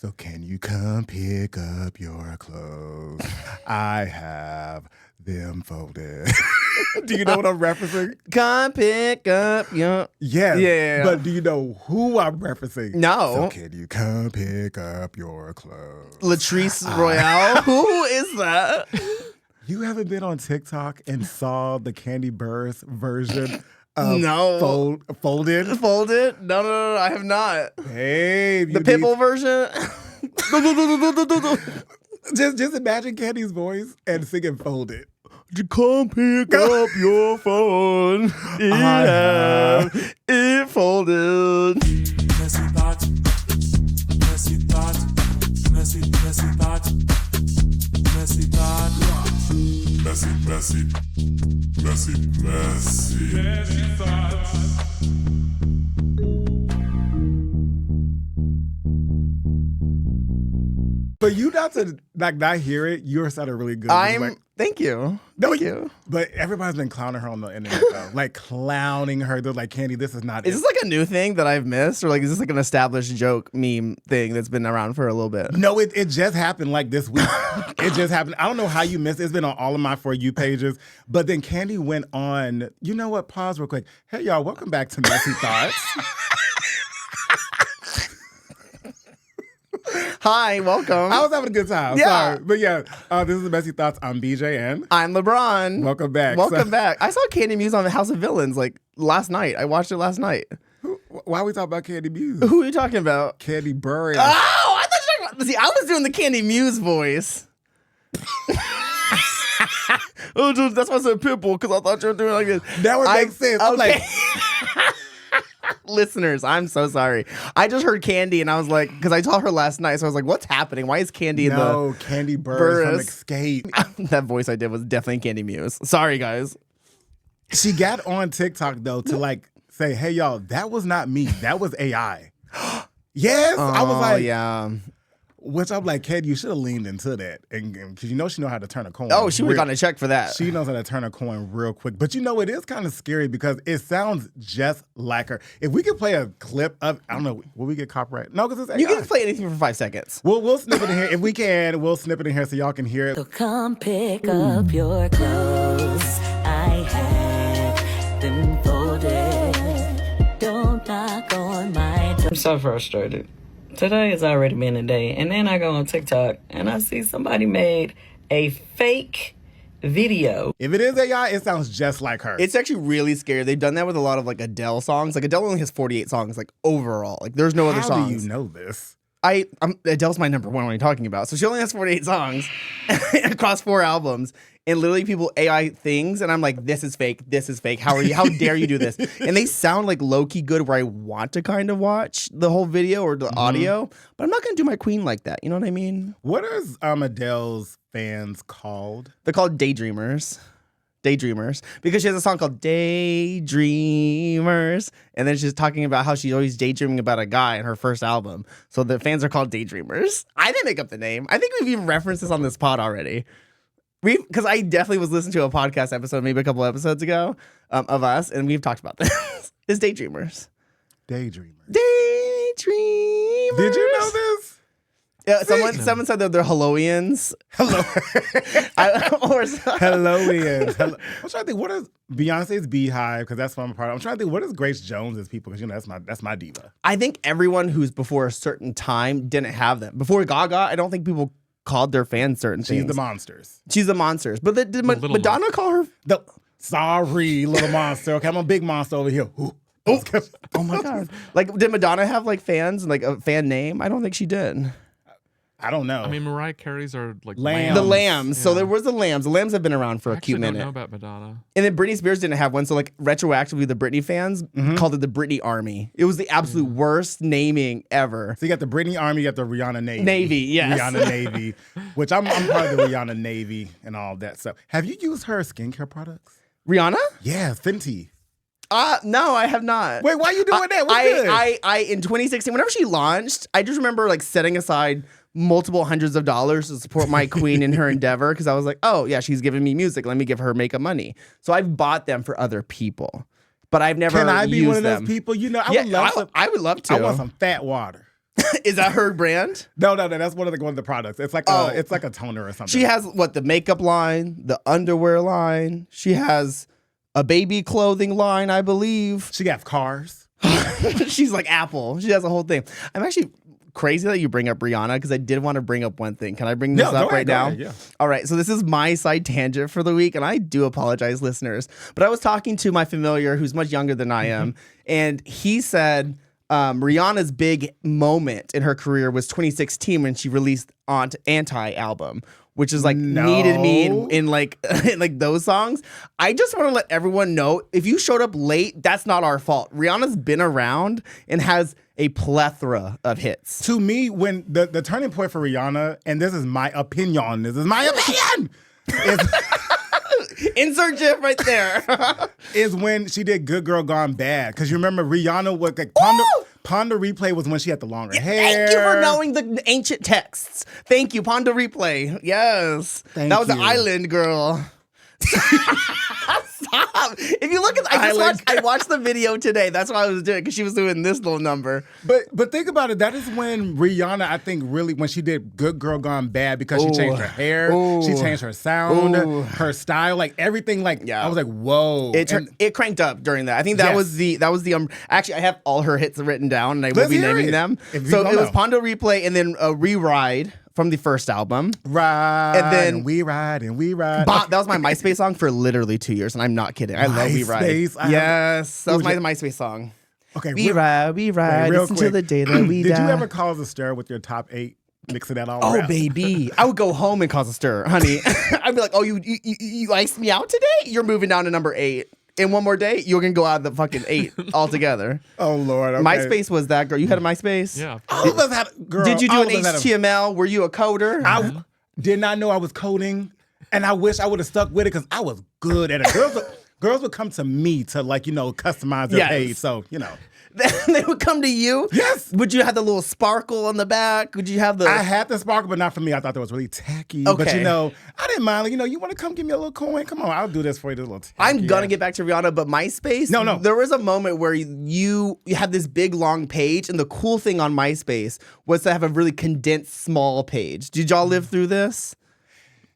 So can you come pick up your clothes? I have them folded. Do you know what I'm referencing? Come pick up your... Yes. Yeah. But do you know who I'm referencing? No. So can you come pick up your clothes? Latrice Royale? Who is that? You haven't been on TikTok and saw the Candy Burruss version of No. Folded? Folded? No, I have not. Hey, The Pitbull version? just imagine Candy's voice and singing Folded. Come pick up your phone. It folded. Messy thoughts, messy thoughts, messy thoughts, messy thoughts, messy thoughts. But you not to not hear it, you're sounding really good. Thank you. Thank you. But everybody's been clowning her on the internet though. Like clowning her. They're like, Candy, this is not Is this like a new thing that I've missed? Or like is this like an established joke meme thing that's been around for a little bit? No, it just happened like this week. It just happened. I don't know how you missed it. It's been on all of my For You pages. But then Candy went on, you know what? Pause real quick. Hey y'all, welcome back to Messy Thoughts. Hi, welcome. I was having a good time. Yeah. Sorry. But yeah, this is the Messy Thoughts. I'm BJN. I'm LeBron. Welcome back. Welcome back. I saw Candy Muse on the House of Villains like last night. I watched it last night. Why are we talking about Candy Muse? Who are you talking about? Candy Burruss. Oh, I thought you were talking about... See, I was doing the Candy Muse voice. Oh, dude, that's why I said Pitbull, because I thought you were doing like this. That would make sense. I'm like... Listeners, I'm so sorry. I just heard Candy and I was like, because I saw her last night, so I was like, what's happening? Why is Candy in the... No, Candy Burruss from Escape. That voice I did was definitely Candy Muse. Sorry, guys. She got on TikTok, though, to like say, hey, y'all, that was not me. That was AI. Yes. I was like... yeah. Which I'm like, Candy, you should have leaned into that. And because you know she know how to turn a coin. Oh, she would have gotten a check for that. She knows how to turn a coin real quick. But you know, it is kind of scary because it sounds just like her. If we could play a clip of, I don't know, will we get copyright? No, because it's AI. You can play anything for 5 seconds. We'll snip it in here. If we can, we'll snip it in here so y'all can hear it. So come pick up your clothes. I have them folded. Don't knock on my door. I'm so frustrated. Today has already been a day. And then I go on TikTok and I see somebody made a fake video. If it is AI, it sounds just like her. It's actually really scary. They've done that with a lot of like Adele songs. Like Adele only has 48 songs, like overall. Like there's no other songs. How do you know this? Adele's my number one. What are you talking about? So she only has 48 songs across 4 albums, and literally people AI things, and I'm like, this is fake. This is fake. How are you? How dare you do this? And they sound like low key good, where I want to kind of watch the whole video or the audio, but I'm not gonna do my queen like that. You know what I mean? What is Adele's fans called? They're called daydreamers. Daydreamers, because she has a song called Daydreamers, and then she's talking about how she's always daydreaming about a guy in her first album. So the fans are called Daydreamers. I didn't make up the name. I think we've even referenced this on this pod already. Because I definitely was listening to a podcast episode maybe a couple episodes ago of us, and we've talked about this. It's Daydreamers. Daydreamers. Daydreamers. Did you know this? Yeah, someone said that they're Helloians. Hello. Helloians. Hello. I'm trying to think, what is Beyonce's Beehive? Because that's what I'm a part of. I'm trying to think, what is Grace Jones's people? Because, you know, that's my diva. I think everyone who's before a certain time didn't have them. Before Gaga, I don't think people called their fans certain things. She's the monsters. She's the monsters. But did Madonna call her? Sorry, little monster. Okay, I'm a big monster over here. Ooh. Oh my God. Like, did Madonna have like fans and like a fan name? I don't think she did. I don't know. I mean, Mariah Carey's are like Lambs. The Lambs. Yeah. So there was the Lambs. The Lambs have been around for a cute minute. I don't know about Madonna. And then Britney Spears didn't have one. So like retroactively, the Britney fans called it the Britney Army. It was the absolute worst naming ever. So you got the Britney Army, you got the Rihanna Navy. Navy, yes. Rihanna Navy, which I'm part of the Rihanna Navy and all that stuff. Have you used her skincare products? Rihanna? Yeah, Fenty. No, I have not. Wait, why are you doing that? What's good? I in 2016, whenever she launched, I just remember like setting aside multiple hundreds of dollars to support my queen in her endeavor, because I was like, oh yeah, she's giving me music. Let me give her makeup money. So I've bought them for other people, but I've never. Can I be used one of those them. people? You know, I would love to. I want some fat water. Is that her brand? No, that's one of the products. It's like it's like a toner or something. She has the makeup line, the underwear line. She has a baby clothing line, I believe. She has cars. She's like Apple. She has a whole thing. I'm actually crazy that you bring up Rihanna because I did want to bring up one thing. Can I bring this up right now? Yeah. All right. So this is my side tangent for the week, and I do apologize, listeners. But I was talking to my familiar who's much younger than I am, and he said Rihanna's big moment in her career was 2016 when she released Anti album, which is like Needed Me in like in like those songs. I just want to let everyone know, if you showed up late, that's not our fault. Rihanna's been around and has a plethora of hits. To me, when the turning point for Rihanna, and this is my opinion, is Insert GIF right there. is when she did Good Girl Gone Bad. Because you remember Rihanna was like Ponder Replay was when she had the longer hair. Thank you for knowing the ancient texts. Thank you, Ponder Replay. Yes. Thank that was you. an island girl. Stop. If you look at I watched the video today. That's what I was doing because she was doing this little number. But think about it. That is when Rihanna, I think, really when she did Good Girl Gone Bad, because she changed her hair, she changed her sound, her style, like everything. Like I was like, whoa! It cranked up during that. I think that was the actually I have all her hits written down and I will be naming them. So it was Pondo Replay and then Re-Ride from the first album. Ride, and then we ride and we ride. That was my MySpace song for literally 2 years, and I'm not kidding. I love We Ride. Yes, that was my MySpace song. Okay, we ride, listen to the day that we die. Did you ever cause a stir with your top 8? Mixing that all around. Oh, baby. I would go home and cause a stir, honey. I'd be like, oh, you iced me out today? You're moving down to number 8. In one more day, you're going to go out of the fucking 8 altogether. Oh, Lord. Okay. MySpace was that, girl. You had a MySpace? Yeah. All of us had, girl. Did you do an HTML? Were you a coder? I did not know I was coding, and I wish I would have stuck with it because I was good at it. Girls would come to me to, like, customize their page. So, They would come to you? Yes. Would you have the little sparkle on the back? Would you have the... I had the sparkle, but not for me. I thought that was really tacky. Okay. But, I didn't mind. Like, you want to come give me a little coin? Come on, I'll do this for you. This little tacky. I'm going to get back to Rihanna, but MySpace? No. There was a moment where you had this big, long page, and the cool thing on MySpace was to have a really condensed, small page. Did y'all live through this?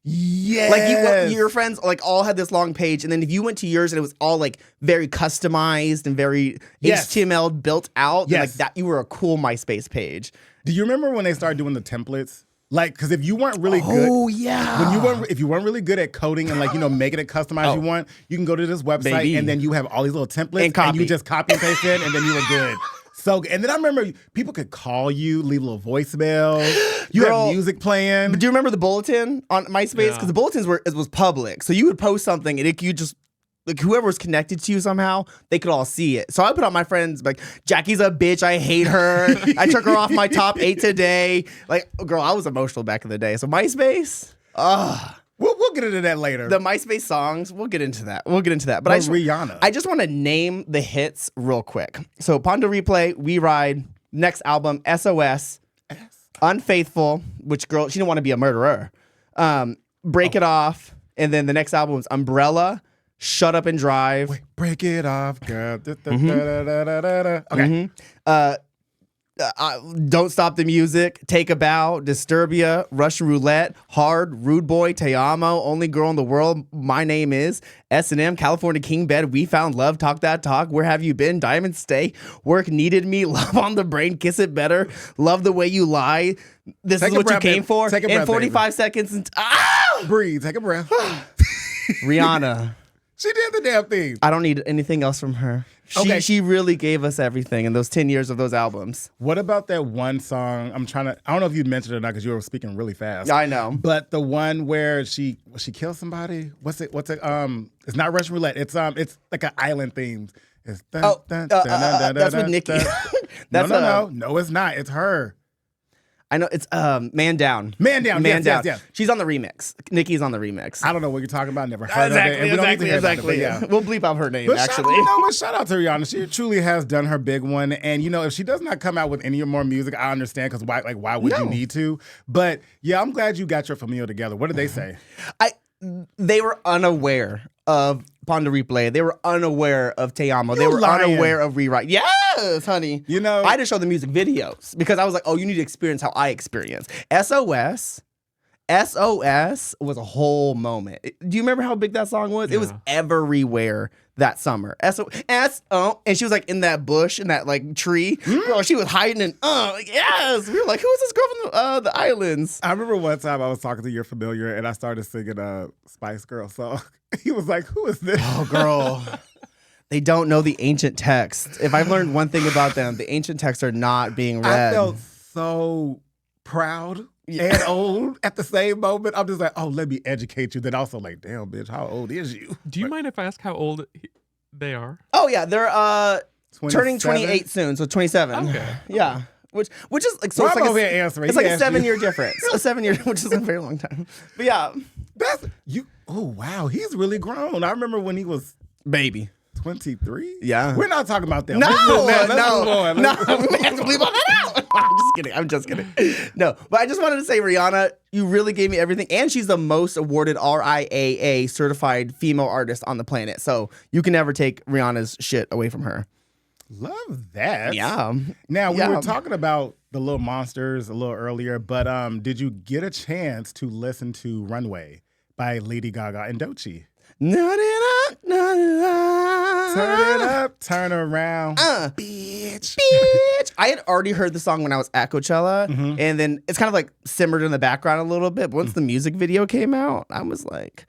Yeah. Like your friends like all had this long page, and then if you went to yours and it was all like very customized and very HTML built out, then, like that, you were a cool MySpace page. Do you remember when they started doing the templates? Like, because if you weren't really good, if you weren't really good at coding and making it customized, you can go to this website and then you have all these little templates and you just copy and paste it, and then you were good. So, and then I remember people could call you, leave a little voicemail. You had music playing. But do you remember the bulletin on MySpace? Because the bulletins was public, so you would post something and you just like whoever was connected to you somehow, they could all see it. So I put on my friends like, Jackie's a bitch, I hate her. I took her off my top 8 today. Like, girl, I was emotional back in the day. So MySpace, We'll get into that later. The MySpace songs, we'll get into that. But Rihanna. I just want to name the hits real quick. So Pondo Replay, We Ride, next album, SOS, Unfaithful, which girl, she didn't want to be a murderer. Break It Off, and then the next album is Umbrella, Shut Up and Drive. Wait, break it off, girl. Okay. Don't Stop the Music, Take a Bow, Disturbia, Russian Roulette, Hard, Rude Boy, Te Amo, Only Girl in the World, My Name Is, S&M, California King Bed, We Found Love, Talk That Talk, Where Have You Been, Diamond Stay, Work Needed Me, Love on the Brain, Kiss It Better, Love the Way You Lie, This Is What You Came For, in 45 seconds. And breathe, take a breath. Rihanna. She did the damn thing. I don't need anything else from her. She really gave us everything in those 10 years of those albums. What about that one song? I don't know if you mentioned it or not because you were speaking really fast. I know. But the one where she killed somebody? What's it? It's not Russian Roulette. It's like an island theme. It's that's with Nicki. No, it's not. It's her. I know it's Man Down. Man Down. Yes. She's on the remix. Nicki's on the remix. I don't know what you're talking about. Never heard of it. Exactly. We'll bleep out her name. Actually, shout out to Rihanna. She truly has done her big one. And if she does not come out with any more music, I understand because why would you need to? But yeah, I'm glad you got your familia together. What did they say? They were unaware of Pondo Replay. They were unaware of Te Amo. They were unaware of Rewrite. Yes. Yes, honey. You know, I just show the music videos because I was like, oh, you need to experience how I experience. SOS was a whole moment. Do you remember how big that song was? Yeah. It was everywhere that summer. SOS, and she was like in that bush, in that like tree. Girl, she was hiding and yes. We were like, who is this girl from the islands? I remember one time I was talking to your familiar and I started singing a Spice Girl song. He was like, who is this? Oh, girl. They don't know the ancient text. If I've learned one thing about them, the ancient texts are not being read. I felt so proud and old at the same moment. I'm just like, oh, let me educate you. Then also like, damn, bitch, how old is you? Do you mind if I ask how old they are? Oh, yeah. They're turning 27? 28 soon, so 27. Okay. Yeah. Which is like, so Well, it's I'm like over here answering. it's He like a asked you. 7-year difference. A 7-year, which is a very long time. But yeah. That's you. Oh, wow. He's really grown. I remember when he was Baby. 23. Yeah. We're not talking about that. No, Let's move no, on. we have to leave all that out. I'm just kidding. No, but I just wanted to say, Rihanna, you really gave me everything. And she's the most awarded RIAA certified female artist on the planet. So you can never take Rihanna's shit away from her. Love that. Yeah. Now, we Yeah. were talking about the Little Monsters a little earlier, but did you get a chance to listen to Runway by Lady Gaga and Doechii? Turn it up, turn around. Bitch. I had already heard the song when I was at Coachella, and then it's kind of like simmered in the background a little bit. But once the music video came out, I was like,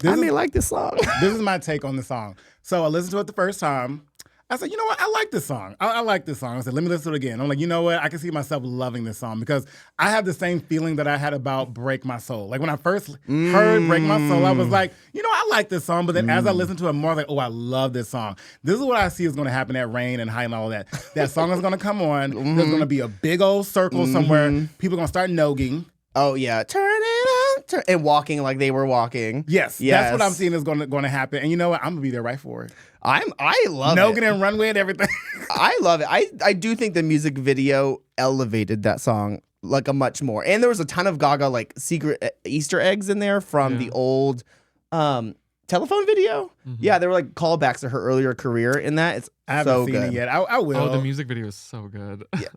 I may like this song. This is my take on the song. So I listened to it the first time. I said, you know what? I like this song. I like this song. I said, let me listen to it again. I'm like, you know what? I can see myself loving this song because I have the same feeling that I had about Break My Soul. Like when I first heard Break My Soul, I was like, you know, I like this song. But then as I listened to it more, I was like, oh, I love this song. This is what I see is going to happen at Rain and High and all that. That song is going to come on. There's going to be a big old circle somewhere. People are going to start nogging. Oh, yeah. Turn it up. And walking like they were walking. Yes. That's what I'm seeing is going to happen. And you know what? I'm going to be there right for it. I love it. Noggin and Runway and everything. I love it. I do think the music video elevated that song like a much more. And there was a ton of Gaga like secret Easter eggs in there from the old telephone video. Yeah, there were like callbacks to her earlier career in that. It's I haven't so seen good. it yet. I will. Oh, the music video is so good. Yeah.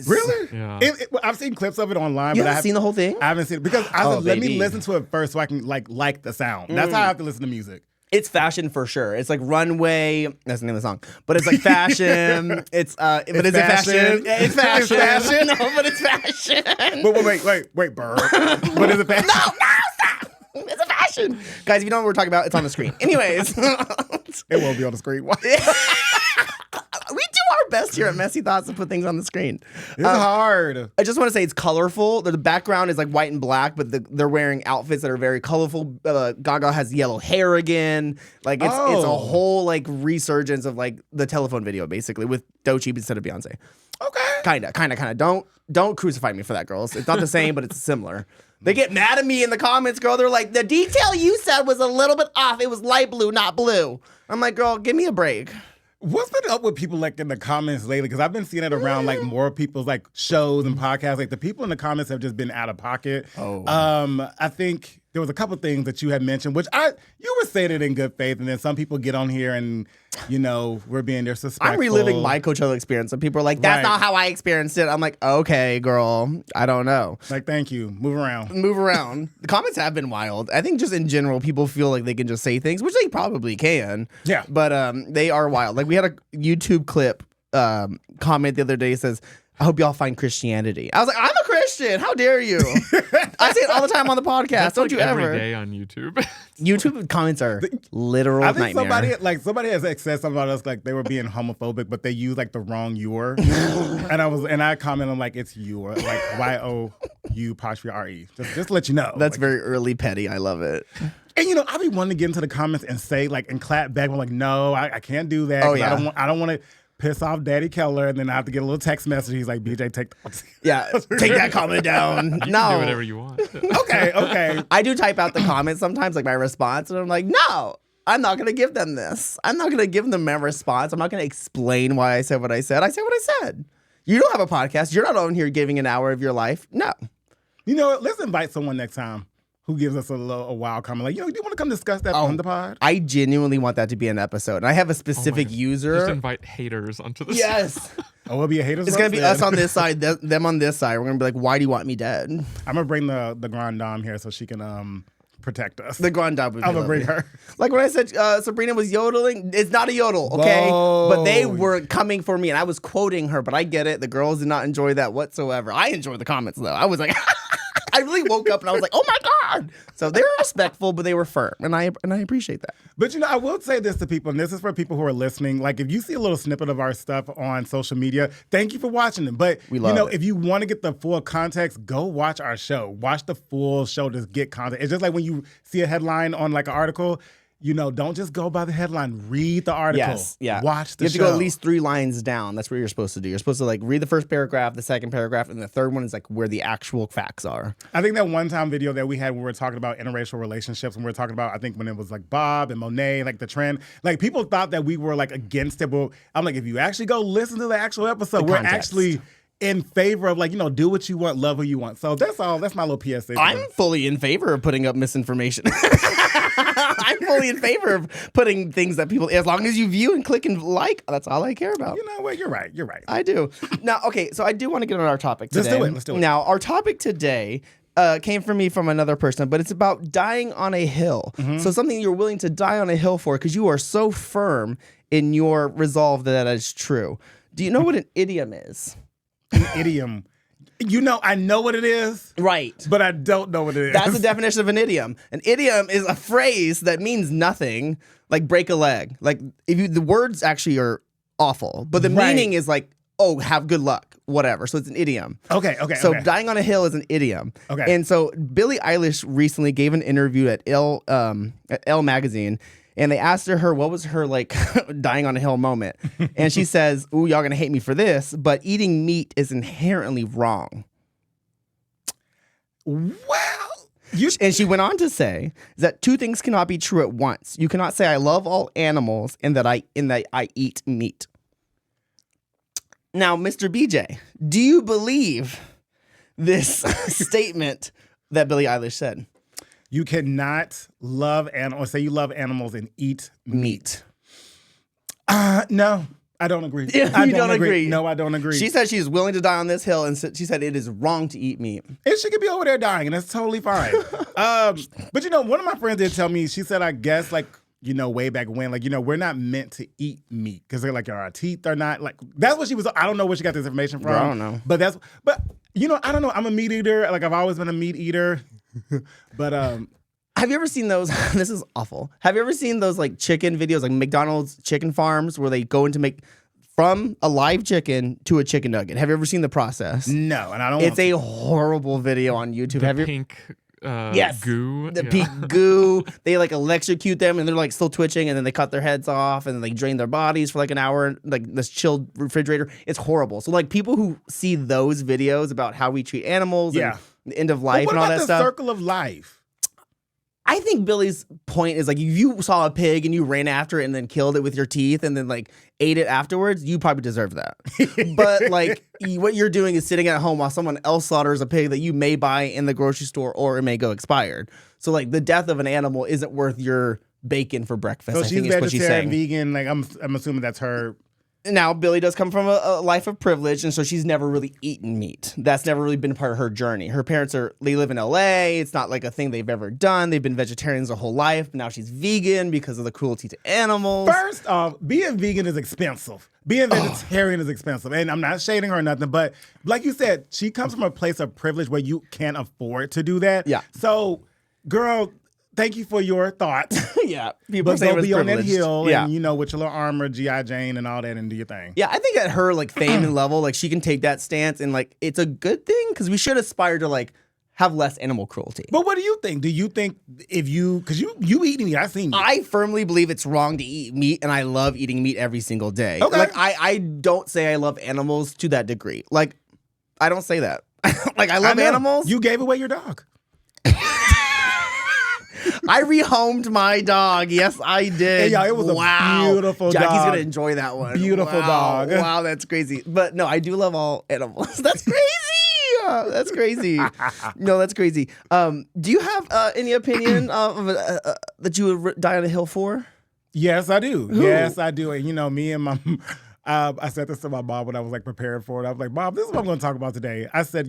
Really? Yeah. I've seen clips of it online, You but I haven't seen the whole thing? I haven't seen it because I said, let me baby. listen to it first so I can like the sound. That's how I have to listen to music. It's fashion for sure. It's like Runway. That's the name of the song. But it's like fashion. It's but is it fashion? Yeah, it's fashion. It's fashion. No, but it's fashion. But wait, Burr. But is it fashion? No, stop. It's a fashion. Guys, if you don't know what we're talking about, it's on the screen. Anyways. It won't be on the screen. Why? We do our best here at Messy Thoughts to put things on the screen. It's hard. I just want to say it's colorful. The background is like white and black, but they're wearing outfits that are very colorful. Gaga has yellow hair again. Like it's a whole like resurgence of like the telephone video basically with Doechii instead of Beyonce. Okay. Kinda. Don't crucify me for that, girls. It's not the same, but it's similar. They get mad at me in the comments, girl. They're like, the detail you said was a little bit off. It was light blue, not blue. I'm like, girl, give me a break. What's been up with people like in the comments lately? Because I've been seeing it around like more people's like shows and podcasts. Like the people in the comments have just been out of pocket. I think there was a couple things that you had mentioned, which you were saying it in good faith, and then some people get on here and we're being there suspectful. I'm reliving my Coachella experience, and people are like, "That's not how I experienced it." I'm like, "Okay, girl, I don't know." Like, thank you. Move around. The comments have been wild. I think just in general, people feel like they can just say things, which they probably can. Yeah. But they are wild. Like we had a YouTube clip comment the other day that says, I hope y'all find Christianity. I was like, I'm a Christian. How dare you? I say it all the time on the podcast. That's Don't like you ever? every day on YouTube. YouTube comments are literal I think nightmare. somebody has said something about us like they were being homophobic, but they used like the wrong "your," and I commented I'm like it's "your," like YOU''RE. Just to let you know. That's like, very early petty. I love it. And I be wanting to get into the comments and say like and clap back. I'm like, no, I can't do that. Oh, yeah. I don't want to piss off Daddy Keller, and then I have to get a little text message. He's like, BJ, take that comment down. You No. can do whatever you want. Okay. I do type out the comments sometimes, like my response, and I'm like, no, I'm not going to give them this. I'm not going to give them my response. I'm not going to explain why I said what I said. I said what I said. You don't have a podcast. You're not on here giving an hour of your life. No. You know what? Let's invite someone next time who gives us a wild comment like, do you want to come discuss that on the pod? I genuinely want that to be an episode. And I have a specific user. Just invite haters onto the Yes. Oh, it'll be a haters. It's going to be us on this side, them on this side. We're going to be like, why do you want me dead? I'm going to bring the Grand Dame here so she can protect us. The Grand Dame would be I'm going to bring her. Like when I said Sabrina was yodeling, it's not a yodel, okay? Whoa. But they were coming for me and I was quoting her, but I get it. The girls did not enjoy that whatsoever. I enjoyed the comments though. I was like, I really woke up and I was like, oh my God. So they were respectful, but they were firm. And I appreciate that. But I will say this to people, and this is for people who are listening. Like, if you see a little snippet of our stuff on social media, thank you for watching them. But, we love it. If you want to get the full context, go watch our show. Watch the full show to get context. It's just like when you see a headline on like an article, don't just go by the headline. Read the article. Yes, yeah. Watch the show. You have to go at least 3 lines down. That's what you're supposed to do. You're supposed to like read the first paragraph, the second paragraph, and the third one is like where the actual facts are. I think that one-time video that we had when we were talking about interracial relationships, and we were talking about, I think when it was like Bob and Monet, like the trend, like people thought that we were like against it. But I'm like, if you actually go listen to the actual episode, we're actually in favor of like, do what you want, love who you want. So that's all. That's my little PSA. I'm fully in favor of putting up misinformation. I'm fully in favor of putting things that people, as long as you view and click and like, that's all I care about. You know what? You're right. You're right. I do. Now, okay, so I do want to get on our topic today. Let's do it. Now, our topic today came from me from another person, but it's about dying on a hill. Mm-hmm. So something you're willing to die on a hill for because you are so firm in your resolve that is true. Do you know what an idiom is? An idiom. I know what it is. Right. But I don't know what it is. That's the definition of an idiom. An idiom is a phrase that means nothing, like break a leg. Like the words actually are awful, but the meaning is like, oh, have good luck, whatever. So it's an idiom. Okay. So dying on a hill is an idiom. Okay. And so Billie Eilish recently gave an interview at Elle magazine. And they asked her what was her like dying on a hill moment. And she says, ooh, y'all gonna hate me for this, but eating meat is inherently wrong. Well, and she went on to say that 2 things cannot be true at once. You cannot say I love all animals and that I eat meat. Now, Mr. BJ, do you believe this statement that Billie Eilish said? You cannot love animals, say you love animals and eat meat. No, I don't agree. You don't agree? No, I don't agree. She said she's willing to die on this hill, and she said it is wrong to eat meat. And she could be over there dying, and that's totally fine. But one of my friends did tell me, she said, I guess, like, way back when, like, we're not meant to eat meat because they're like, our teeth are not, like, that's what she was, I don't know where she got this information from. I don't know. But I don't know. I'm a meat eater. Like, I've always been a meat eater. But have you ever seen those? This is awful. Have you ever seen those like chicken videos, like McDonald's chicken farms, where they go into make from a live chicken to a chicken nugget? Have you ever seen the process? No, and I don't. It's a horrible video on YouTube. The pink goo. The pink goo. They like electrocute them, and they're like still twitching, and then they cut their heads off, and then they drain their bodies for like an hour, like this chilled refrigerator. It's horrible. So like people who see those videos about how we treat animals, and the end of life, and all that stuff. What about the circle of life? I think Billie's point is like, if you saw a pig and you ran after it and then killed it with your teeth and then like ate it afterwards, you probably deserve that. But like what you're doing is sitting at home while someone else slaughters a pig that you may buy in the grocery store or it may go expired. So like the death of an animal isn't worth your bacon for breakfast. So I she's think is what she's saying. Vegan. Like I'm assuming that's her. Now, Billie does come from a life of privilege, and so she's never really eaten meat. That's never really been part of her journey. Her parents they live in LA. It's not like a thing they've ever done. They've been vegetarians their whole life. But now she's vegan because of the cruelty to animals. First off, being vegan is expensive. Being vegetarian is expensive. And I'm not shading her or nothing, but like you said, she comes from a place of privilege where you can't afford to do that. Yeah. So, girl, thank you for your thoughts. Yeah. People but say go be on that hill yeah. and, with your little armor, G.I. Jane and all that and do your thing. Yeah, I think at her, like, fame and level, like, she can take that stance and, like, it's a good thing because we should aspire to, like, have less animal cruelty. But what do you think? Do you think because you eat meat, I've seen meat. I firmly believe it's wrong to eat meat, and I love eating meat every single day. Okay. Like, I don't say I love animals to that degree. Like, I don't say that. Like, I love animals. You gave away your dog. I rehomed my dog. Yes, I did. Hey, y'all, it was a beautiful dog. Jackie's going to enjoy that one. Beautiful dog. Wow, that's crazy. But no, I do love all animals. That's crazy. That's crazy. No, that's crazy. Do you have any opinion of that you would die on a hill for? Yes, I do. Who? Yes, I do. And me and my, I said this to my mom when I was like preparing for it. I was like, Mom, this is what I'm going to talk about today. I said,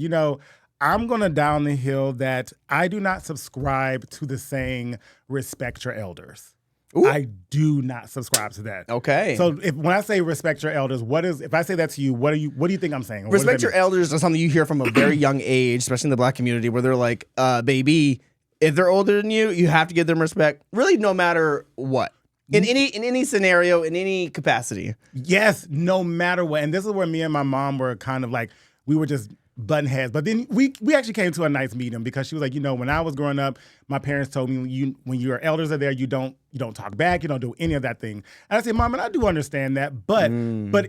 I'm going to down the hill that I do not subscribe to the saying, respect your elders. Ooh. I do not subscribe to that. Okay. So when I say respect your elders, if I say that to you, what do you think I'm saying? Respect your elders is something you hear from a very young age, especially in the Black community, where they're like, baby, if they're older than you, you have to give them respect, really no matter what. In any scenario, in any capacity. Yes, no matter what. And this is where me and my mom were kind of like, we were just button heads. But then we actually came to a nice meeting because she was like, when I was growing up, my parents told me when your elders are there, you don't talk back, you don't do any of that thing. And I said, Mom, and I do understand that, but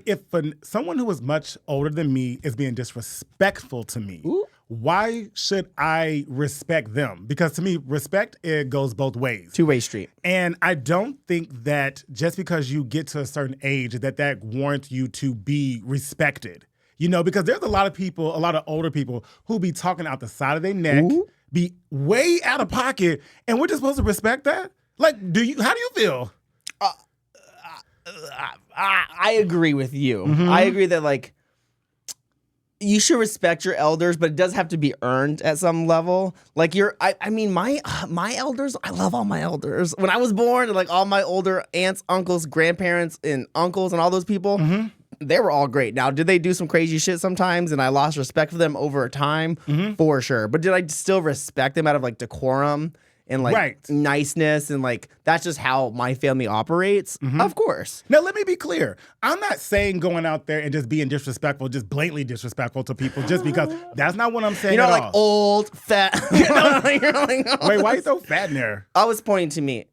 if someone who is much older than me is being disrespectful to me, why should I respect them? Because to me, respect, it goes both ways. Two-way street. And I don't think that just because you get to a certain age that warrants you to be respected. Because there's a lot of people, a lot of older people who be talking out the side of their neck, be way out of pocket, and we're just supposed to respect that? Like, how do you feel? I agree with you. Mm-hmm. I agree that, like, you should respect your elders, but it does have to be earned at some level. Like my elders, I love all my elders. When I was born, like all my older aunts, uncles, grandparents, and uncles, and all those people, they were all great. Now, did they do some crazy shit sometimes, and I lost respect for them over time? For sure. But did I still respect them out of like decorum and like niceness, and like that's just how my family operates? Of course. Now, let me be clear. I'm not saying going out there and just being disrespectful, just blatantly disrespectful to people just because. That's not what I'm saying You're at not all. like old, fat. You're like, wait, why you so fat in there? I was pointing to me.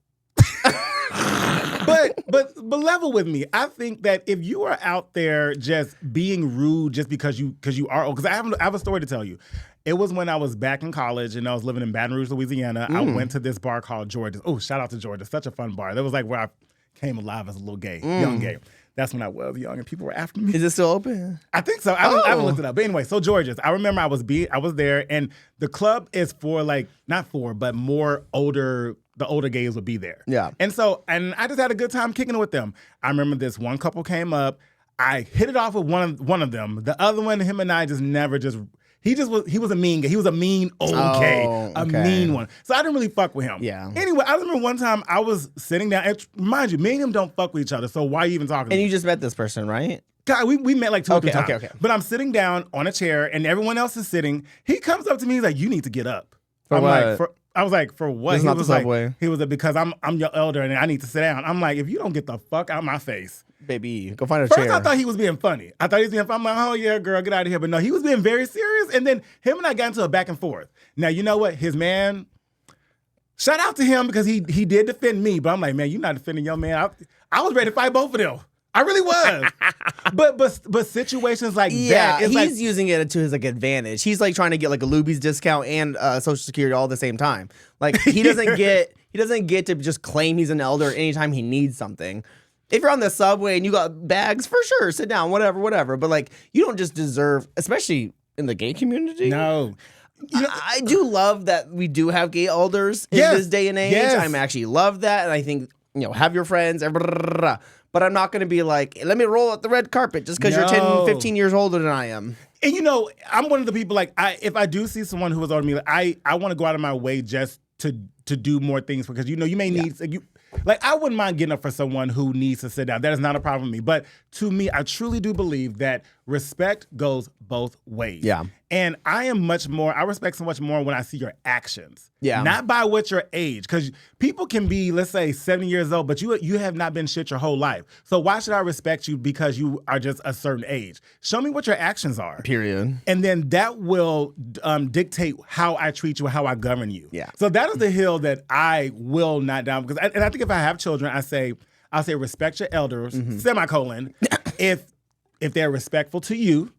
But level with me. I think that if you are out there just being rude just because you are old, because I have a story to tell you. It was when I was back in college and I was living in Baton Rouge, Louisiana. I went to this bar called George's. Oh, shout out to George's. Such a fun bar. That was like where I came alive as a little gay, young gay. That's when I was young and people were after me. Is it still open? I think so. I haven't looked it up. But anyway, so George's. I remember I was there, and the club is for like, not for, but more older. The older gays would be there. Yeah. And I just had a good time kicking it with them. I remember this one couple came up. I hit it off with one of them. The other one, him and I just never just. He was a mean gay. He was a mean old gay. A mean one. So I didn't really fuck with him. Yeah. Anyway, I remember one time I was sitting down. And mind you, me and him don't fuck with each other. So why are you even talking to me? And you just met this person, right? God, we met like 2 or 3 times. Okay. But I'm sitting down on a chair and everyone else is sitting. He comes up to me. He's like, "You need to get up." For what? I was like, "For what?" This is not the subway. He was like, "Because I'm your elder and I need to sit down." I'm like, "If you don't get the fuck out of my face." Baby, go find a chair. First, I thought he was being funny. I'm like, "Oh, yeah, girl, get out of here." But no, he was being very serious. And then him and I got into a back and forth. Now, you know what? His man, shout out to him because he did defend me. But I'm like, man, you're not defending your man. I was ready to fight both of them. I really was. but situations like that. He's using it to his like advantage. He's like trying to get like a Luby's discount and Social Security all at the same time. Like he doesn't get to just claim he's an elder anytime he needs something. If you're on the subway and you got bags, for sure, sit down, whatever. But like, you don't just deserve, especially in the gay community. No. I do love that we do have gay elders in this day and age. Yes. I actually love that. And I think, have your friends, but I'm not going to be like, let me roll out the red carpet just because you're 10, 15 years older than I am. And I'm one of the people, like, if I do see someone who is older than me, like, I want to go out of my way just to do more things because, you may need, like, I wouldn't mind getting up for someone who needs to sit down. That is not a problem with me. But to me, I truly do believe that respect goes both ways. Yeah. And I respect so much more when I see your actions. Yeah. Not by what your age. Because people can be, let's say, 70 years old, but you have not been shit your whole life. So why should I respect you because you are just a certain age? Show me what your actions are. Period. And then that will dictate how I treat you, how I govern you. Yeah. So that is the hill that I will not down. Because I think if I have children, I'll say respect your elders, semicolon, if they're respectful to you,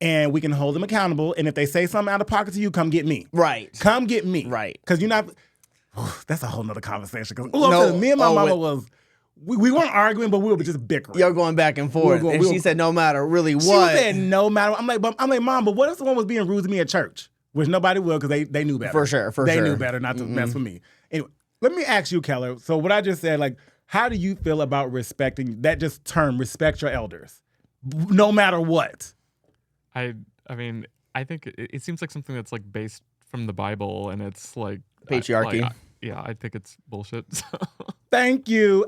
and we can hold them accountable. And if they say something out of pocket to you, come get me. Right. Come get me. Right. Because you're not. That's a whole nother conversation. Because me and my mama We weren't arguing, but we were just bickering. Y'all going back and forth. And she said, no matter really what. She said, no matter. I'm like, Mom, but what if someone was being rude to me at church? Which nobody will because they knew better. For sure. They knew better not to mess with me. Anyway, let me ask you, Keller. So what I just said, like, how do you feel about respecting that just term, respect your elders, no matter what? I mean, I think it seems like something that's like based from the Bible, and it's like patriarchy. I think it's bullshit. So. Thank you.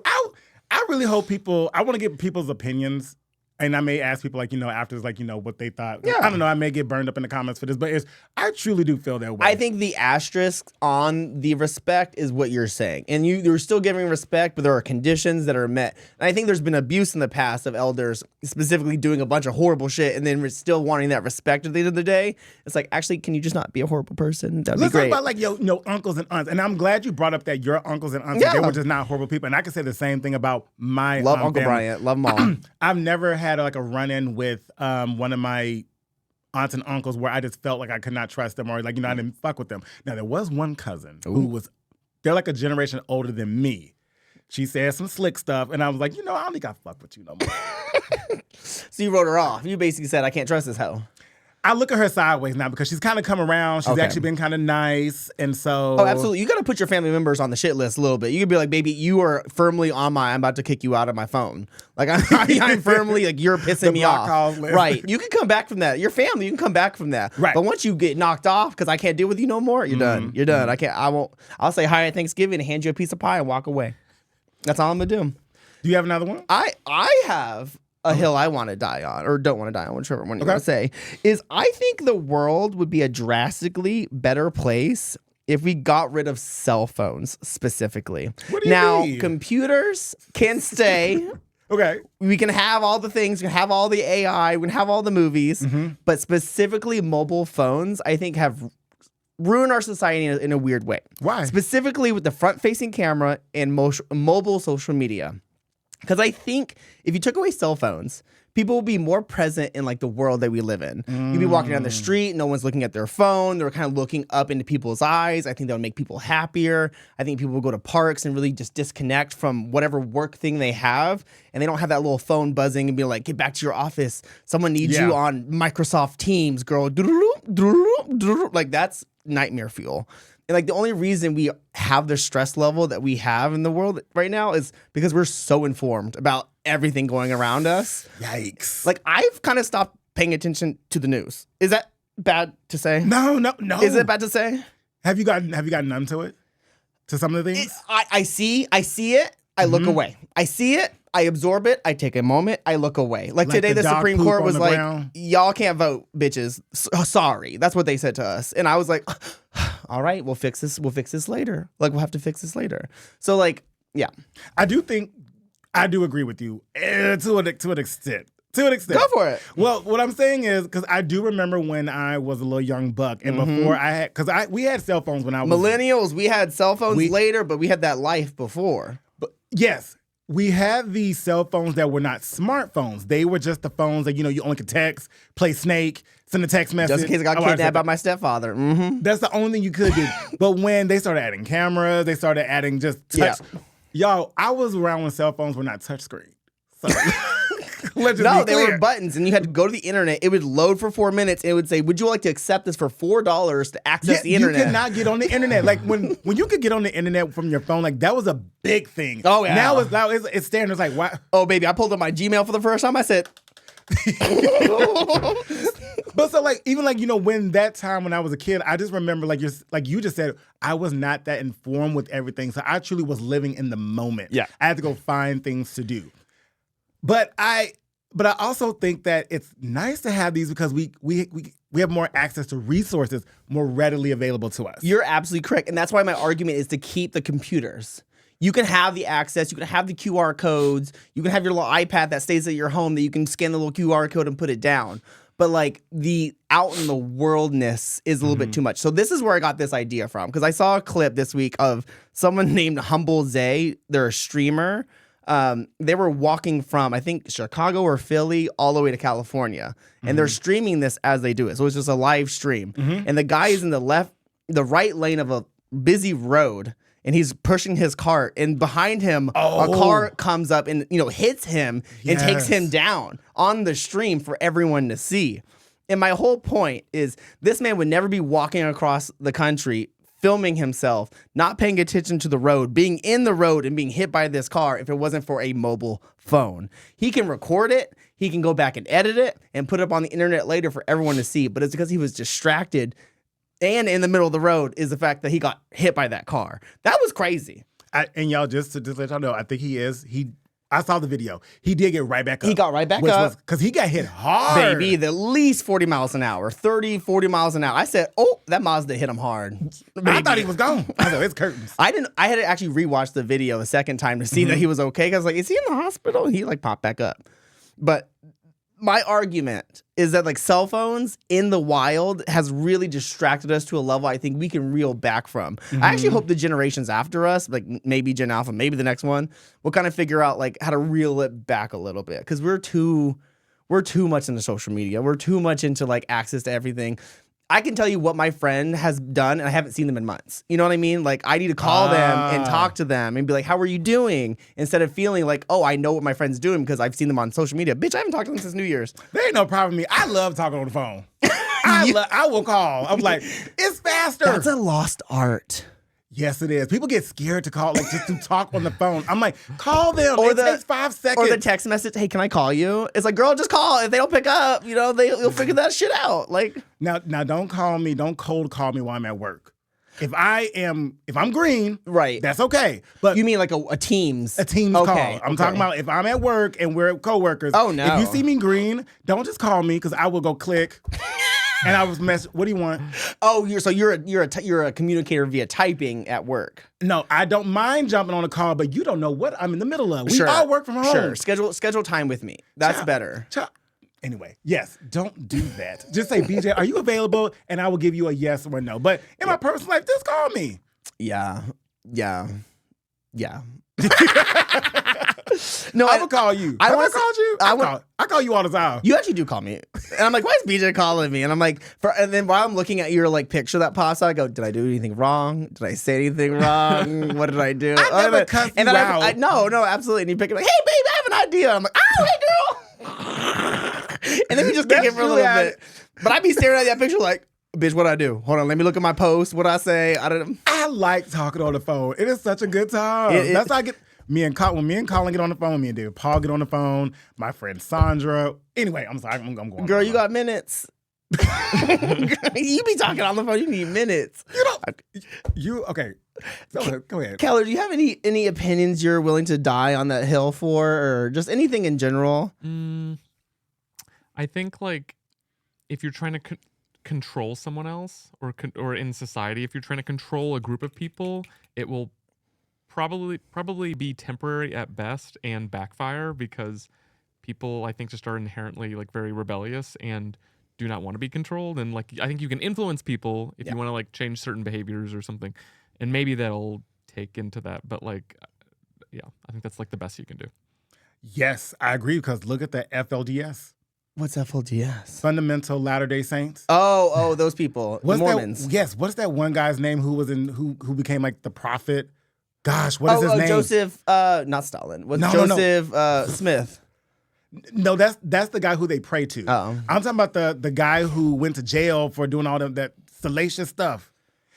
I really hope I want to get people's opinions. And I may ask people, like, after, like, what they thought. Yeah. I don't know. I may get burned up in the comments for this, but I truly do feel that way. I think the asterisk on the respect is what you're saying. And you're still giving respect, but there are conditions that are met. And I think there's been abuse in the past of elders specifically doing a bunch of horrible shit and then still wanting that respect at the end of the day. It's like, actually, can you just not be a horrible person? That'd be great. Let's talk about, like, uncles and aunts. And I'm glad you brought up that your uncles and aunts, they were just not horrible people. And I can say the same thing about my Love Uncle family. Bryant. Love them all. I've never had, like, a run-in with one of my aunts and uncles where I just felt like I could not trust them or, like, I didn't fuck with them. Now, there was one cousin who they're like a generation older than me. She said some slick stuff, and I was like, I don't think I fuck with you no more. So you wrote her off. You basically said, I can't trust this hoe. I look at her sideways now because she's kind of come around. She's actually been kind of nice, and so... Oh, absolutely. You got to put your family members on the shit list a little bit. You could be like, baby, you are firmly on I'm about to kick you out of my phone. Like, I'm firmly, like, you're pissing me off. Right. You can come back from that. Your family, you can come back from that. Right. But once you get knocked off because I can't deal with you no more, you're done. You're done. I'll say hi at Thanksgiving and hand you a piece of pie and walk away. That's all I'm going to do. Do you have another one? I have... a hill I want to die on, or don't want to die on, whichever one you want to say, is I think the world would be a drastically better place if we got rid of cell phones specifically. What do you mean? Computers can stay. Okay. We can have all the things, we can have all the AI, we can have all the movies, but specifically mobile phones, I think have ruined our society in a weird way. Why? Specifically with the front-facing camera and mobile social media. Because I think if you took away cell phones, people will be more present in, like, the world that we live in. You'd be walking down the street, no one's looking at their phone. They're kind of looking up into people's eyes. I think that would make people happier. I think people will go to parks and really just disconnect from whatever work thing they have. And they don't have that little phone buzzing and be like, get back to your office. Someone needs you on Microsoft Teams, girl. Like, that's nightmare fuel. And, like, the only reason we have the stress level that we have in the world right now is because we're so informed about everything going around us. Yikes. Like, I've kind of stopped paying attention to the news. Is that bad to say? No. Is it bad to say? Have you gotten numb to it? To some of the things? I see it. I look away. I see it. I absorb it. I take a moment. I look away. Like today, the Supreme Court was like, y'all can't vote, bitches. Sorry. That's what they said to us. And I was like, all right, we'll fix this. We'll fix this later. Like, we'll have to fix this later. So, like, yeah. I do agree with you to an extent. To an extent. Go for it. Well, what I'm saying is, because I do remember when I was a little young buck, and before we had cell phones when I was... Millennials, we had cell phones later, but we had that life before. But yes. We had these cell phones that were not smartphones. They were just the phones that, you only could text, play Snake, send a text message. Just in case I got kidnapped by my stepfather. That's the only thing you could do. But when they started adding cameras, they started adding just touch. Yeah. Yo, I was around when cell phones were not touchscreen. So... No, they were buttons, and you had to go to the internet. It would load for 4 minutes, and it would say, would you like to accept this for $4 to access the internet? You could not get on the internet. Like, when you could get on the internet from your phone, like, that was a big thing. Oh, yeah. Now it's standard. It's like, what? Oh, baby, I pulled up my Gmail for the first time. I said... But so, like, even, like, when that time when I was a kid, I just remember, like you just said, I was not that informed with everything. So I truly was living in the moment. Yeah. I had to go find things to do. But I also think that it's nice to have these because we have more access to resources more readily available to us. You're absolutely correct. And that's why my argument is to keep the computers. You can have the access. You can have the QR codes. You can have your little iPad that stays at your home that you can scan the little QR code and put it down. But, like, the out in the worldness is a little bit too much. So this is where I got this idea from. Because I saw a clip this week of someone named Humble Zay. They're a streamer. They were walking from, I think, Chicago or Philly all the way to California. And they're streaming this as they do it. So it's just a live stream. And the guy is in the right lane of a busy road. and he's pushing his cart, and behind him a car comes up and hits him and takes him down on the stream for everyone to see. And my whole point is this man would never be walking across the country filming himself, not paying attention to the road, being in the road and being hit by this car if it wasn't for a mobile phone. He can record it, he can go back and edit it and put it up on the internet later for everyone to see, but it's because he was distracted. And in the middle of the road is the fact that he got hit by that car. That was crazy. And y'all, just to let y'all know, I think I saw the video. He did get right back up. He got right back up. Because he got hit hard. Baby, at least 40 miles an hour, 30, 40 miles an hour. I said, that Mazda hit him hard. I thought he was gone. I said, it's curtains. I had to actually rewatch the video a second time to see that he was okay. Because I was like, is he in the hospital? And he popped back up. But my argument is that cell phones in the wild has really distracted us to a level I think we can reel back from. I actually hope the generations after us, maybe Gen Alpha, maybe the next one, will kind of figure out how to reel it back a little bit, because we're too much into social media. We're too much into access to everything. I can tell you what my friend has done, and I haven't seen them in months. You know what I mean? I need to call them and talk to them and be like, how are you doing? Instead of feeling I know what my friend's doing because I've seen them on social media. Bitch, I haven't talked to them since New Year's. There ain't no problem with me. I love talking on the phone. I will call. I'm like, it's faster. That's a lost art. Yes, it is. People get scared to call, just to talk on the phone. I'm like, call them. It takes 5 seconds. Or the text message, hey, can I call you? It's like, girl, just call. If they don't pick up, they'll figure that shit out. Now, don't call me. Don't cold call me while I'm at work. If I'm green, right, that's okay. But you mean a Teams? A Teams call. I'm talking about if I'm at work and we're coworkers. Oh no! If you see me green, don't just call me because I will go click. And I was what do you want? Oh, you're a communicator via typing at work. No, I don't mind jumping on a call, but you don't know what I'm in the middle of. We all work from home. Sure, schedule time with me. That's better. Anyway, yes, don't do that. Just say, BJ, are you available? And I will give you a yes or a no. But in my personal life, just call me. Yeah. No, I will call you. I called you. I call you all the time. You actually do call me, and I'm like, "Why is BJ calling me?" And I'm like, and then while I'm looking at your picture that pops out, I go, "Did I do anything wrong? Did I say anything wrong? What did I do?" I never cussed you out. No, absolutely. And you pick it hey, babe, I have an idea. I'm like, "Oh, hey, girl," and then we just kick it for a little bit. But I'd be staring at that picture like, bitch, what'd I do? Hold on, let me look at my post. What'd I say? I like talking on the phone. It is such a good time. That's how I get. When me and Colin get on the phone, me and David Paul get on the phone, my friend Sandra. Anyway, I'm sorry, I'm going. Girl, you got minutes. You be talking on the phone, you need minutes. Okay. Go ahead. Keller, do you have any opinions you're willing to die on that hill for, or just anything in general? I think if you're trying to control someone else, or in society, if you're trying to control a group of people, it will probably be temporary at best and backfire, because people, I think, just are inherently very rebellious and do not want to be controlled. And I think you can influence people if you want to change certain behaviors or something, and maybe that'll take into that. But I think that's the best you can do. Yes, I agree, because look at the FLDS. What's FLDS? Fundamental Latter-day Saints. Oh, those people. The Mormons. What's that one guy's name who became the prophet? Gosh, what is his name? Joseph, not Stalin. Joseph Smith. No, that's the guy who they pray to. Oh. I'm talking about the guy who went to jail for doing all that salacious stuff.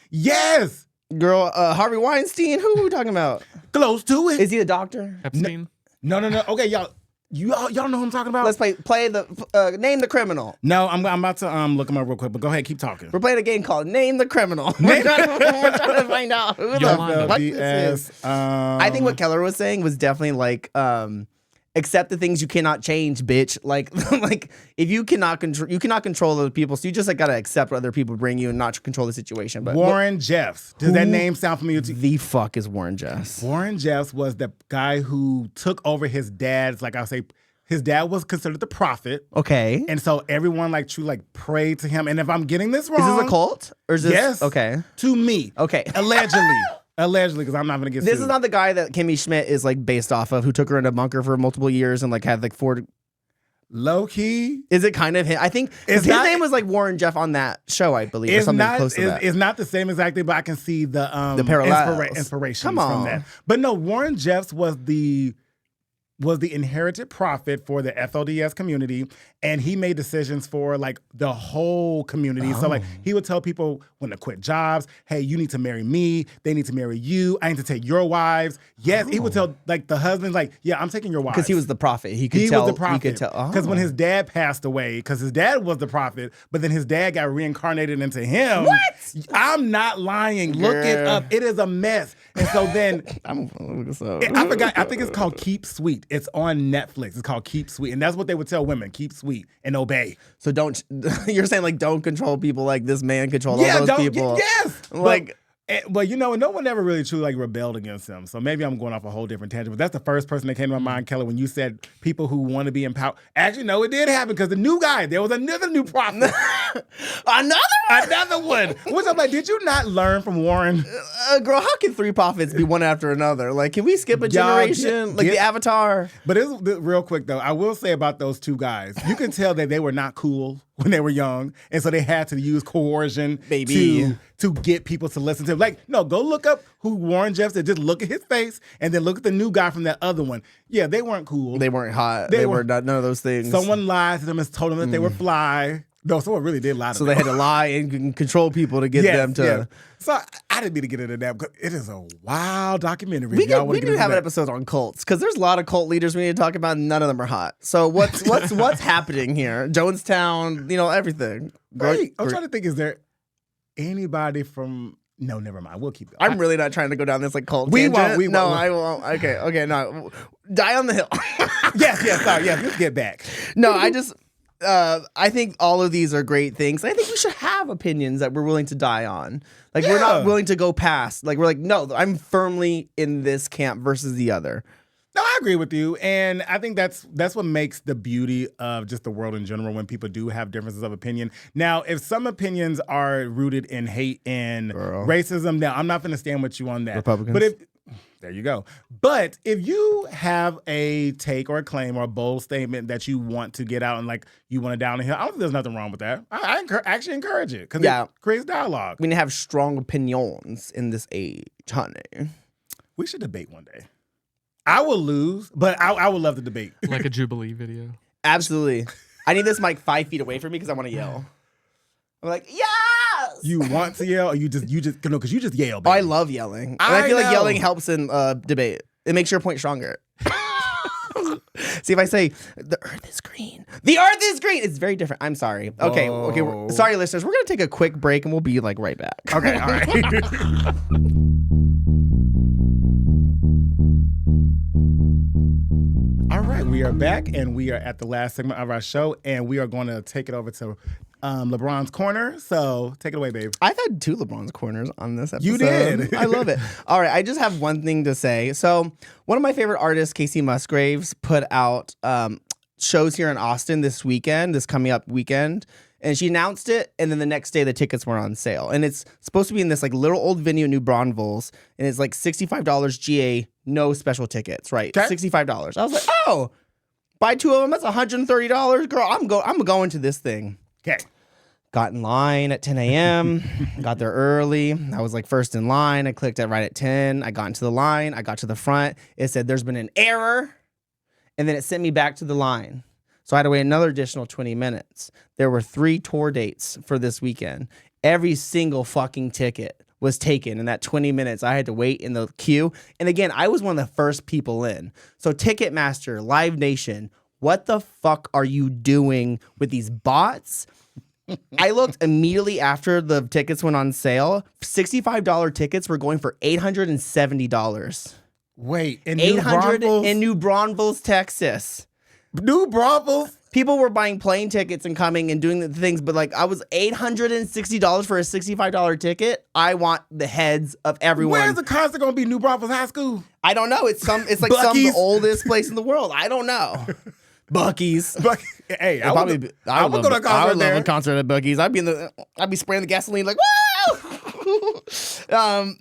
Yes! Girl, Harvey Weinstein, who are we talking about? Close to it. Is he a doctor? Epstein? No. Okay, y'all know who I'm talking about? Let's play the name the criminal. No, I'm about to look him up real quick, but go ahead, keep talking. We're playing a game called Name the Criminal. We're trying to find out who the fuck this is. I think what Keller was saying was definitely accept the things you cannot change, bitch. If you cannot control other people, so you just gotta accept what other people bring you and not control the situation. But Warren Jeffs. Does that name sound familiar to you? The fuck is Warren Jeffs? Warren Jeffs was the guy who took over his dad's, his dad was considered the prophet. Okay. And so everyone prayed to him. And if I'm getting this wrong. Is this a cult? Or is this yes. Okay. To me. Okay. Allegedly, because I'm not gonna get This sued. is not the guy that Kimmy Schmidt is based off of, who took her in a bunker for multiple years and had 4. Low key. Is it kind of him? I think his name was like Warren Jeff on that show, I believe, or something close to that. It's not the same exactly, but I can see the parallels. Inspiration from that. But no, Warren Jeffs was the inherited prophet for the FLDS community, and he made decisions for like the whole community. So like he would tell people when to quit jobs, hey, you need to marry me, they need to marry you, I need to take your wives. Yes, he would tell like the husbands, like, yeah, I'm taking your wives. Because he was the prophet. He was the prophet. He could tell. Because when his dad passed away, because his dad was the prophet, but then his dad got reincarnated into him. What? I'm not lying. Girl. Look it up. It is a mess. And so then I forgot. I think it's called Keep Sweet. It's on Netflix. It's called Keep Sweet. And that's what they would tell women. Keep sweet and obey. So you're saying like don't control people like this man controlled all those people. Yes. Like but you know, no one ever really truly like rebelled against him. So maybe I'm going off a whole different tangent. But that's the first person that came to my mind, Kelly, when you said people who want to be empowered. Actually, no, it did happen because the new guy, there was another new prophet. Another one. Which I'm like, did you not learn from Warren? Girl, how can 3 prophets be one after another? Like, can we skip a generation? Like the Avatar? But it's real quick, though. I will say about those 2 guys, you can tell that they were not cool when they were young. And so they had to use coercion to get people to listen to him. Like, no, go look up who Warren Jeffs is. Just look at his face and then look at the new guy from that other one. Yeah, they weren't cool. They weren't hot. They were not, none of those things. Someone lied to them and told them that they were fly. No, someone really did lie to them. So they had to lie and control people to get them to... Yeah. So I didn't mean to get into that because it is a wild documentary. We do have an episode on cults because there's a lot of cult leaders we need to talk about and none of them are hot. So what's happening here? Jonestown, everything. Right. I'm trying to think, is there anybody from... No, never mind. We'll keep going. I'm really not trying to go down this like cult tangent. We won't. No, I won't. Okay, no. Die on the hill. Yes, sorry. Yes, let's get back. No, I think all of these are great things. I think we should have opinions that we're willing to die on. Like, we're not willing to go past. Like, we're like, no, I'm firmly in this camp versus the other. No, I agree with you. And I think that's what makes the beauty of just the world in general when people do have differences of opinion. Now, if some opinions are rooted in hate and racism, now I'm not going to stand with you on that. Republicans. But there you go. But if you have a take or a claim or a bold statement that you want to get out and like you want to down the hill, I don't think there's nothing wrong with that. I actually encourage it because it creates dialogue. We need to have strong opinions in this age, honey. We should debate one day. I will lose, but I would love to debate. Like a Jubilee video. Absolutely. I need this mic 5 feet away from me because I want to yell. I'm like, yes! You want to yell, or you just because you just yell, baby. Oh, I love yelling. And I feel like yelling helps in debate. It makes your point stronger. See, if I say, the earth is green. The earth is green! It's very different. I'm sorry. Okay. Sorry, listeners. We're going to take a quick break, and we'll be like right back. Okay, all right. All right, we are back, and we are at the last segment of our show, and we are going to take it over to LeBron's Corner. So take it away, babe. I've had 2 LeBron's Corners on this episode. You did. I love it. All right, I just have one thing to say. So one of my favorite artists, Casey Musgraves, put out shows here in Austin this coming up weekend. And she announced it, and then the next day the tickets were on sale. And it's supposed to be in this like little old venue in New Braunfels, and it's like $65 GA, no special tickets, right? Okay. $65. I was like, oh, buy 2 of them, that's $130. Girl, I'm going to this thing. Okay. Got in line at 10 a.m., got there early. I was like first in line. I clicked right at 10. I got into the line. I got to the front. It said there's been an error, and then it sent me back to the line. So I had to wait another additional 20 minutes. There were 3 tour dates for this weekend. Every single fucking ticket was taken in that 20 minutes. I had to wait in the queue. And again, I was one of the first people in. So Ticketmaster, Live Nation, what the fuck are you doing with these bots? I looked immediately after the tickets went on sale. $65 tickets were going for $870. Wait, in New Braunfels? In New Braunfels, Texas. New Braunfels? People were buying plane tickets and coming and doing the things, but like I was $860 for a $65 ticket. I want the heads of everyone. Where's the concert gonna be? New Braunfels High School? I don't know. It's like some oldest place in the world. I don't know. Buc-ee's. Hey, I would go to a concert there. I would love a concert at Buc-ee's. I'd be spraying the gasoline like, woo!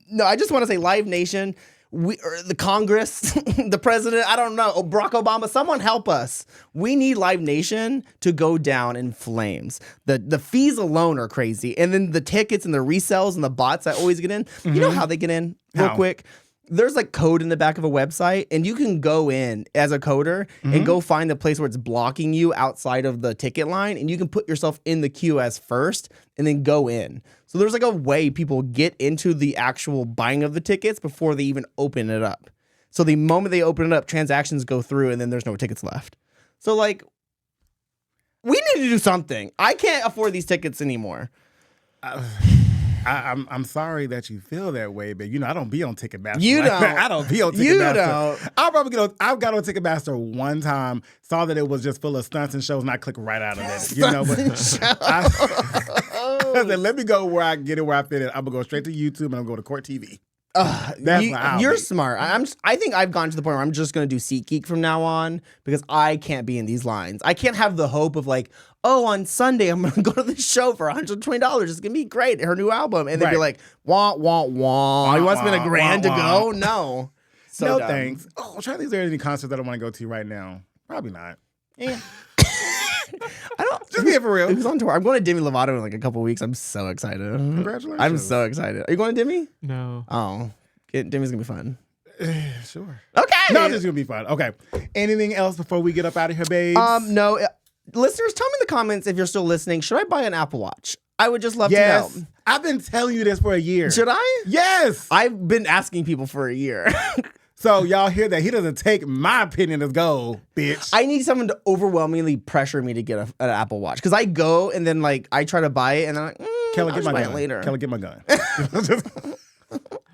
No, I just want to say Live Nation. the Congress, the president, I don't know, Barack Obama, someone help us. We need Live Nation to go down in flames. The fees alone are crazy. And then the tickets and the resells and the bots that always get in. Mm-hmm. You know how they get in real quick? There's like code in the back of a website, and you can go in as a coder and go find the place where it's blocking you outside of the ticket line, and you can put yourself in the queue as first and then go in. So there's like a way people get into the actual buying of the tickets before they even open it up. So the moment they open it up, transactions go through, and then there's no tickets left. So like, we need to do something. I can't afford these tickets anymore. I'm sorry that you feel that way, but I don't be on Ticketmaster. You don't. I don't be on Ticketmaster. You don't. I've got on Ticketmaster one time, saw that it was just full of stunts and shows, and I clicked right out of it. I said, let me go where I get it, where I fit it. I'm gonna go straight to YouTube and I'm gonna go to Court TV. You're smart. I think I've gone to the point where I'm just going to do SeatGeek from now on because I can't be in these lines. I can't have the hope of like, oh, on Sunday I'm going to go to this show for $120. It's going to be great. Her new album. And then be like, wah, wah, wah. You want to spend $1,000 to go? No. So no thanks. Oh, I'm trying to think if there are any concerts that I want to go to right now. Probably not. Yeah. I don't. Just be for real. Who's on tour? I'm going to Demi Lovato in like a couple weeks. I'm so excited. Congratulations. I'm so excited. Are you going to Demi? No. Oh, Demi's gonna be fun. Sure. Okay. No, it's gonna be fun. Okay. Anything else before we get up out of here, babes? No. Listeners, tell me in the comments if you're still listening. Should I buy an Apple Watch? I would just love to know. I've been telling you this for a year. Should I? Yes. I've been asking people for a year. So y'all hear that? He doesn't take my opinion as gold, bitch. I need someone to overwhelmingly pressure me to get an Apple Watch because I go and then like I try to buy it and then I'm like, Kelly, get my gun later. Kelly, get my gun.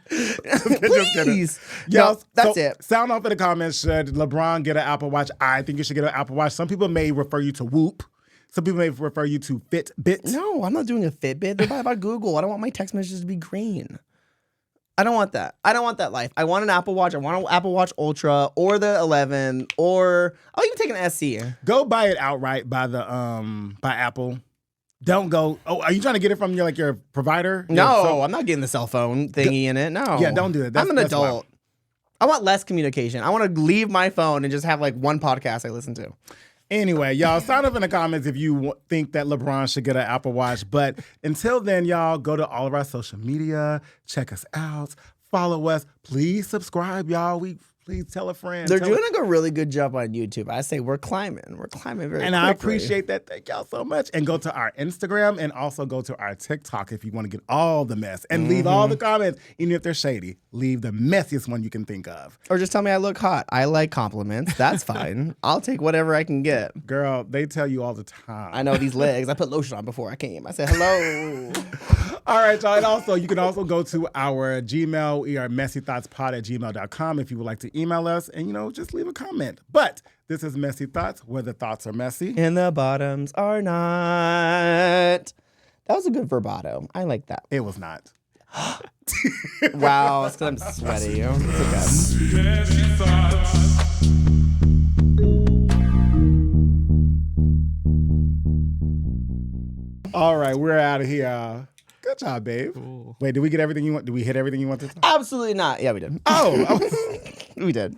Please. Yo, that's it. Sound off in the comments. Should LeBron get an Apple Watch? I think you should get an Apple Watch. Some people may refer you to Whoop. Some people may refer you to Fitbit. No, I'm not doing a Fitbit. They're by Google. I don't want my text messages to be green. I don't want that. I don't want that life. I want an Apple Watch. I want an Apple Watch Ultra or the 11 or I'll even take an SE. Go buy it outright by Apple. Don't go. Oh, are you trying to get it from your provider? No, I'm not getting the cell phone thingy in it. No. Yeah, don't do it. I'm an adult. I want less communication. I want to leave my phone and just have like one podcast I listen to. Anyway, y'all, sign up in the comments if you think that LeBron should get an Apple Watch. But until then, y'all, go to all of our social media, check us out, follow us. Please subscribe, y'all. Please tell a friend. They're doing like a really good job on YouTube. I say we're climbing. We're climbing very quickly. I appreciate that. Thank y'all so much. And go to our Instagram and also go to our TikTok if you want to get all the mess. And leave all the comments, even if they're shady. Leave the messiest one you can think of. Or just tell me I look hot. I like compliments. That's fine. I'll take whatever I can get. Girl, they tell you all the time. I know these legs. I put lotion on before I came. I said hello. All right, y'all. And also, you can also go to our Gmail. We are messythoughtspod@gmail.com if you would like to email us and, just leave a comment. But this is Messy Thoughts, where the thoughts are messy. And the bottoms are not. That was a good vibrato. I like that. It was not. Wow, it's because I'm sweaty. It's okay. Messy thoughts. All right, we're out of here. Good job, babe. Cool. Wait, did we get everything you want? Did we hit everything you wanted to? Absolutely not. Yeah, we did. Oh, we did.